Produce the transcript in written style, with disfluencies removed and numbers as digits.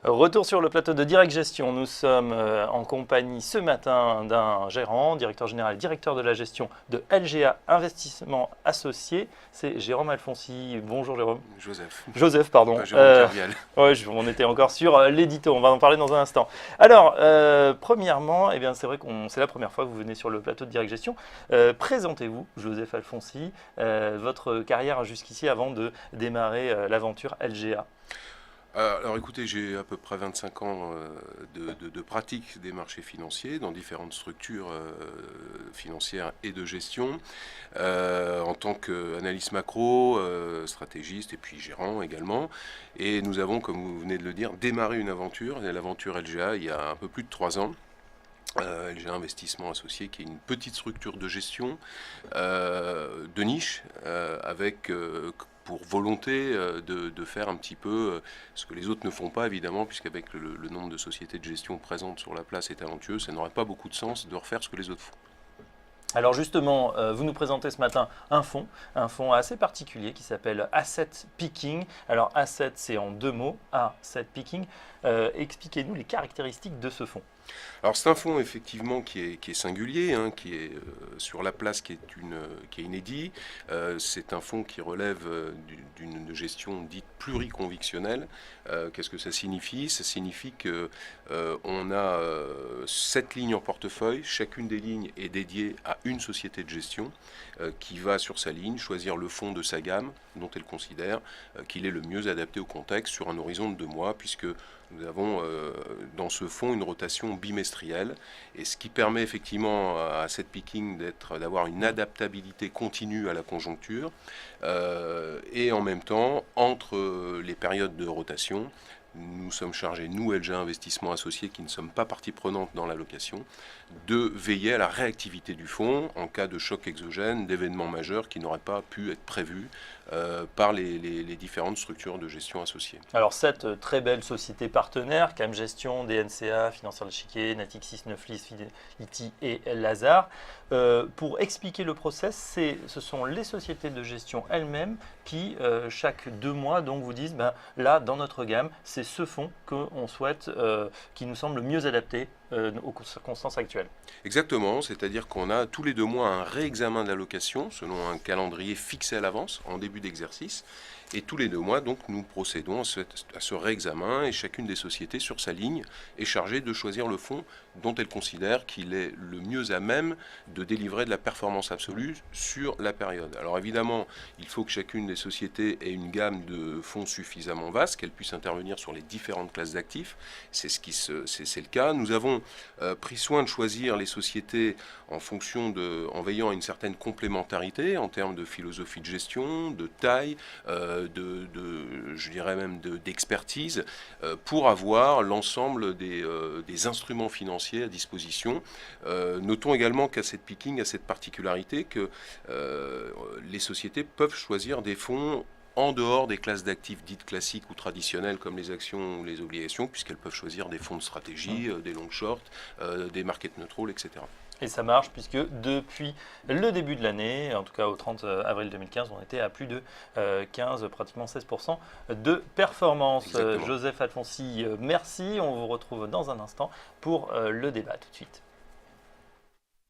Retour sur le plateau de Direct Gestion. Nous sommes en compagnie ce matin d'un gérant, directeur général et directeur de la gestion de LGA Investissement Associé. C'est Jérôme Alfonsi. Bonjour Jérôme. Joseph. Joseph, pardon. Pas Jérôme Kerviel. Ouais, on était encore sur l'édito. On va en parler dans un instant. Alors, premièrement, eh bien, c'est vrai que c'est la première fois que vous venez sur le plateau de Direct Gestion. Présentez-vous, Joseph Alfonsi, votre carrière jusqu'ici avant de démarrer l'aventure LGA. Alors écoutez, j'ai à peu près 25 ans de pratique des marchés financiers dans différentes structures financières et de gestion, en tant qu'analyste macro, stratégiste et puis gérant également. Et nous avons, comme vous venez de le dire, démarré une aventure, l'aventure LGA, il y a un peu plus de 3 ans. LGA Investissement Associé, qui est une petite structure de gestion de niche, avec pour volonté de faire un petit peu ce que les autres ne font pas, évidemment, puisqu'avec le nombre de sociétés de gestion présentes sur la place et talentueuses, ça n'aurait pas beaucoup de sens de refaire ce que les autres font. Alors justement, vous nous présentez ce matin un fonds assez particulier qui s'appelle Asset Picking. Alors Asset, c'est en 2 mots, Asset Picking. Expliquez-nous les caractéristiques de ce fonds. Alors c'est un fonds effectivement qui est singulier, hein, qui est sur la place, qui est inédit. C'est un fonds qui relève d'une gestion dite pluriconvictionnelle. Qu'est-ce que ça signifie? Ça signifie que on a 7 lignes en portefeuille. Chacune des lignes est dédiée à une société de gestion qui va sur sa ligne choisir le fonds de sa gamme dont elle considère qu'il est le mieux adapté au contexte sur un horizon de 2 mois, puisque nous avons dans ce fonds une rotation bimestrielle, et ce qui permet effectivement à Asset Picking d'avoir une adaptabilité continue à la conjoncture, et en même temps, entre les périodes de rotation, nous sommes chargés, nous, LGA Investissement Associé, qui ne sommes pas partie prenante dans l'allocation, de veiller à la réactivité du fonds en cas de choc exogène, d'événements majeurs qui n'auraient pas pu être prévus par les différentes structures de gestion associées. Alors 7 très belles sociétés partenaires, CAM Gestion, DNCA, Financière Chiquet, Natixis, Neuflis, Fidelity et Lazare. Pour expliquer le process, ce sont les sociétés de gestion elles-mêmes qui, chaque 2 mois, donc vous disent, là, dans notre gamme, c'est ce fonds qu'on souhaite, qui nous semble le mieux adapté aux circonstances actuelles. Exactement, c'est-à-dire qu'on a tous les 2 mois un réexamen de l'allocation selon un calendrier fixé à l'avance en début d'exercice. Et tous les 2 mois, donc, nous procédons à ce réexamen, et chacune des sociétés sur sa ligne est chargée de choisir le fonds dont elle considère qu'il est le mieux à même de délivrer de la performance absolue sur la période. Alors évidemment, il faut que chacune des sociétés ait une gamme de fonds suffisamment vaste, qu'elle puisse intervenir sur les différentes classes d'actifs. C'est le cas. Nous avons pris soin de choisir les sociétés en veillant à une certaine complémentarité en termes de philosophie de gestion, de taille, je dirais même d'expertise, pour avoir l'ensemble des instruments financiers à disposition. Notons également qu'Asset Picking a cette particularité que les sociétés peuvent choisir des fonds en dehors des classes d'actifs dites classiques ou traditionnelles comme les actions ou les obligations, puisqu'elles peuvent choisir des fonds de stratégie, des long short, des market neutral, etc. Et ça marche puisque depuis le début de l'année, en tout cas au 30 avril 2015, on était à plus de 15, pratiquement 16% de performance. Exactement. Joseph Alfonsi, merci. On vous retrouve dans un instant pour le débat tout de suite.